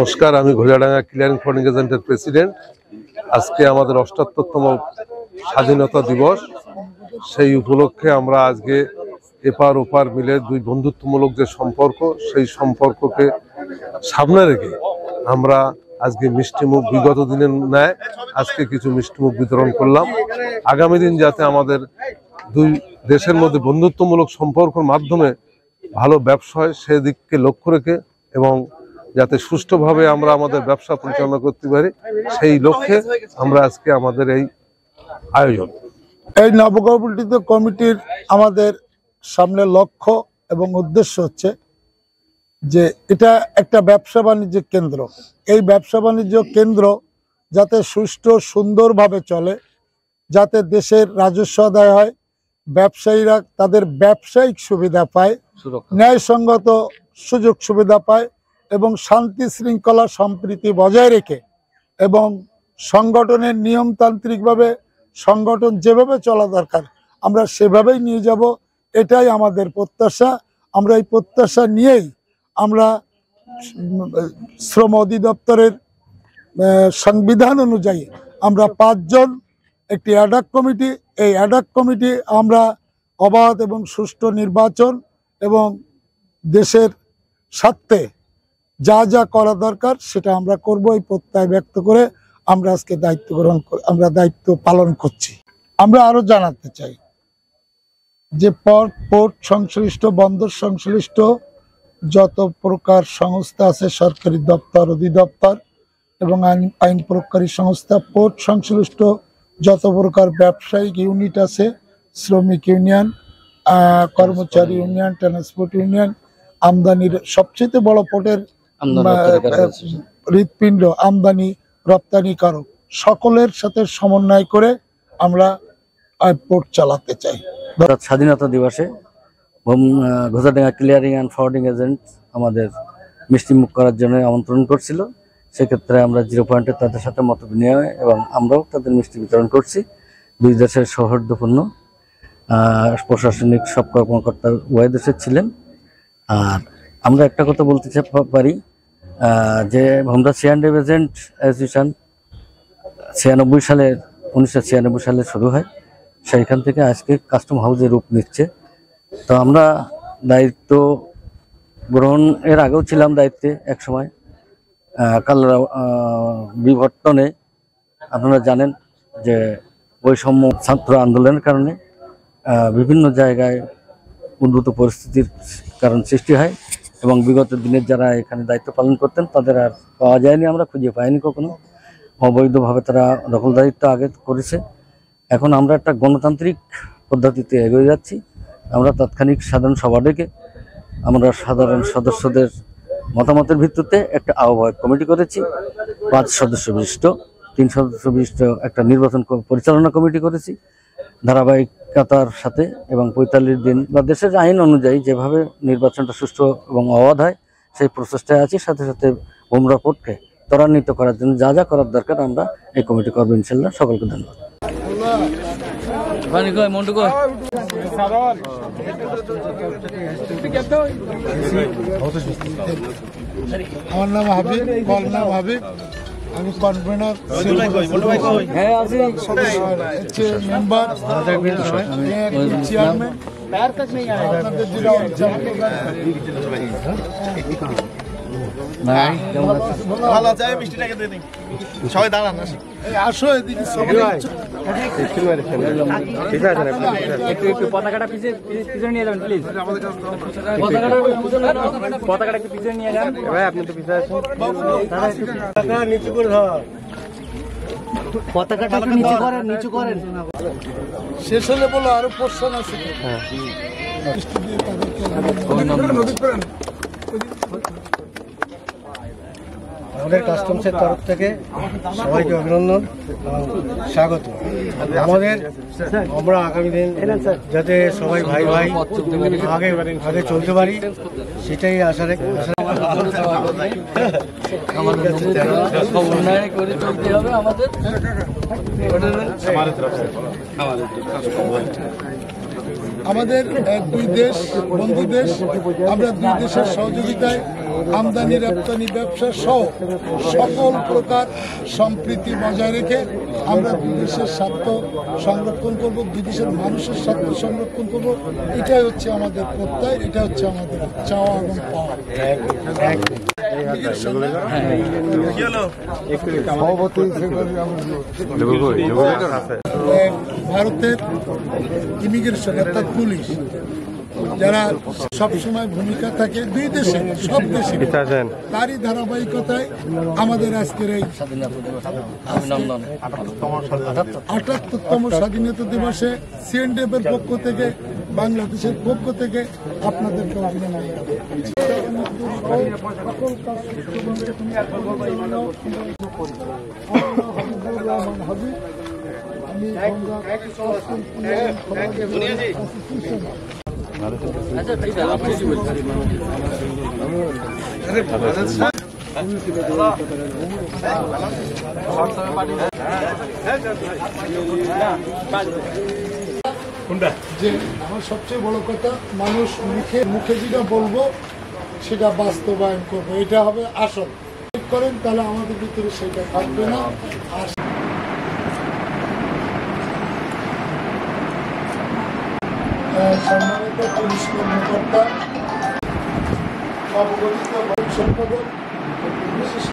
নমস্কার, আমি ঘোড়াডাঙ্গা ক্লিয়ারিং ফন্ডিং এজেন্টের প্রেসিডেন্ট। আজকে আমাদের ৭৮তম স্বাধীনতা দিবস। সেই উপলক্ষে আমরা আজকে এপার ওপার মিলে দুই বন্ধুত্বমূলক যে সম্পর্ক, সেই সম্পর্ককে সামনে রেখে আমরা আজকে মিষ্টিমুখ বিগত দিনের ন্যায় আজকে কিছু মিষ্টিমুখ বিতরণ করলাম। আগামী দিন যাতে আমাদের দুই দেশের মধ্যে বন্ধুত্বমূলক সম্পর্কের মাধ্যমে ভালো ব্যবসা হয় সেদিককে লক্ষ্য রেখে এবং যাতে সুষ্ঠুভাবে আমরা আমাদের ব্যবসা পরিচালনা করতে পারি সেই লক্ষ্যে আমরা আজকে আমাদের এই আয়োজন। এই নবগঠিত কমিটির আমাদের সামনে লক্ষ্য এবং উদ্দেশ্য হচ্ছে যে এটা একটা ব্যবসা বাণিজ্য কেন্দ্র। এই ব্যবসা বাণিজ্য কেন্দ্র যাতে সুষ্ঠু সুন্দরভাবে চলে, যাতে দেশের রাজস্ব আদায় হয়, ব্যবসায়ীরা তাদের ব্যবসায়িক সুবিধা পায়, ন্যায়সঙ্গত সুযোগ সুবিধা পায় এবং শান্তি শৃঙ্খলা সম্প্রীতি বজায় রেখে এবং সংগঠনের নিয়মতান্ত্রিকভাবে সংগঠন যেভাবে চলা দরকার আমরা সেভাবেই নিয়ে যাব, এটাই আমাদের প্রত্যাশা। আমরা এই প্রত্যাশা নিয়েই আমরা শ্রম অধিদপ্তরের সংবিধান অনুযায়ী আমরা ৫ জন একটি অ্যাডহক কমিটি, এই অ্যাডহক কমিটি আমরা অবাধ এবং সুষ্ঠু নির্বাচন এবং দেশের স্বার্থে যা যা করা দরকার সেটা আমরা করব, এই প্রত্যয় ব্যক্ত করে আমরা আজকে দায়িত্ব পালন করছি। আমরা আরো জানাতে চাই যে পোর্ট সংশ্লিষ্ট, বন্দর সংশ্লিষ্ট যত প্রকার সংস্থা আছে, সরকারি দপ্তর, অধিদপ্তর এবং আইন প্রয়োগকারী সংস্থা, পোর্ট সংশ্লিষ্ট যত প্রকার ব্যবসায়িক ইউনিট আছে, শ্রমিক ইউনিয়ন, কর্মচারী ইউনিয়ন, ট্রান্সপোর্ট ইউনিয়ন, আমদানির সবচেয়ে বড় পোর্টের হৃৎপিণ্ড আমদানি রপ্তানিকারক সকলের সাথে সমন্বয় করে আমরা পোর্ট চালাতে চাই। স্বাধীনতা দিবসে ঘোড়াডাঙ্গা ক্লিয়ারিং অ্যান্ড ফরওয়ার্ডিং এজেন্ট আমাদের মিষ্টিমুখ করার জন্য আমন্ত্রণ করছিল। সেক্ষেত্রে আমরা 0 পয়েন্টে তাদের সাথে মত বিনিময় এবং আমরাও তাদের মিষ্টি বিতরণ করছি। দুই দেশের সৌহার্দ্যপূর্ণ প্রশাসনিক সব কর্মকর্তা উভয় দেশের ছিলেন। আর আমরা একটা কথা বলতে পারি যে আমরা C&F এজেন্ট অ্যাসোসিয়েশন 1996 সালে শুরু হয়, সেইখান থেকে আজকে কাস্টম হাউসের রূপ নিচ্ছে। তো আমরা দায়িত্ব গ্রহণ এর আগেও ছিলাম দায়িত্বে এক সময়। কালরা বিবর্তনে আপনারা জানেন যে বৈষম্য ছাত্র আন্দোলনের কারণে বিভিন্ন জায়গায় উন্নত পরিস্থিতির কারণ সৃষ্টি হয় এবং বিগত দিনের যারা এখানে দায়িত্ব পালন করতেন তাদের আর পাওয়া যায়নি, আমরা খুঁজে পাইনি কখনো। অবৈধভাবে তারা দখলদারিত্ব আগে করেছে। এখন আমরা একটা গণতান্ত্রিক পদ্ধতিতে এগিয়ে যাচ্ছি। আমরা তাৎক্ষণিক সাধারণ সভা ডেকে আমরা সাধারণ সদস্যদের মতামতের ভিত্তিতে একটা আহ্বায়ক কমিটি করেছি, 5 সদস্য বিশিষ্ট, 3 সদস্য বিশিষ্ট একটা নির্বাচন পরিচালনা কমিটি করেছি ধারাবাহিকতার সাথে এবং 45 দিন বা দেশের আইন অনুযায়ী যেভাবে নির্বাচনটা সুষ্ঠু এবং অবাধ হয় সেই প্রচেষ্টায় আছি। সাথে সাথে ভোমরা পোর্টকে ত্বরান্বিত করার জন্য যা যা করার দরকার আমরা এই কমিটি করবো ইনশাল্লাহ। সকলকে ধন্যবাদ। আমার নাম হাবিব, হাবিব, আমি কনভেনার, মেম্বার, চেয়ারম্যান। আসো এদিকে পতাকাটা পিছনে নিয়ে যাবেন প্লিজ। পতাকাটা একটু পিছনে নিয়ে যান ভাই, আপনি তো পিছনে আছেন। নিচু করে ধর, পতাকাটা একটু নিচু করেন। শেষ হলে বলো আরো পোর্শন আছে। আমাদের কাস্টমসের তরফ থেকে সবাইকে অভিনন্দন এবং স্বাগত। আমরা আগামী দিন যাতে সবাই ভাই ভাই আগে চলতে পারি সেটাই আশা রেখে আমাদের দুই দেশ বন্ধু দেশ, আমরা দুই দেশের সহযোগিতায় আমদানি রপ্তানি ব্যবসা সহ সকল প্রকার সম্প্রীতি বজায় রেখে আমরা বিদেশের স্বার্থ সংরক্ষণ করব, বিদেশের মানুষের স্বার্থ সংরক্ষণ করব। এটাই হচ্ছে আমাদের প্রত্যয়, এটা হচ্ছে আমাদের চাওয়া এবং পাওয়া। ভারতের ইমিগ্রেশন অর্থাৎ পুলিশ যারা সবসময় ভূমিকা থাকে দুই দেশে, সব দেশে, তারই ধারাবাহিকতায় আমাদের আজকের এই ৭৮তম স্বাধীনতা দিবসে সিএনডিএফ এর পক্ষ থেকে, বাংলাদেশের পক্ষ থেকে আপনাদেরকে অভিনন্দন। যে আমার সবচেয়ে বড় কথা, মানুষ মুখে মুখে যেটা বলবো সেটা বাস্তবায়ন করবো, এটা হবে আসল। করেন তাহলে আমাদের ভিতরে সেটা থাকবে না। আর সম্মানিত পুলিশ কর্মকর্তা, অবগঠিত সম্পাদক, বিশেষ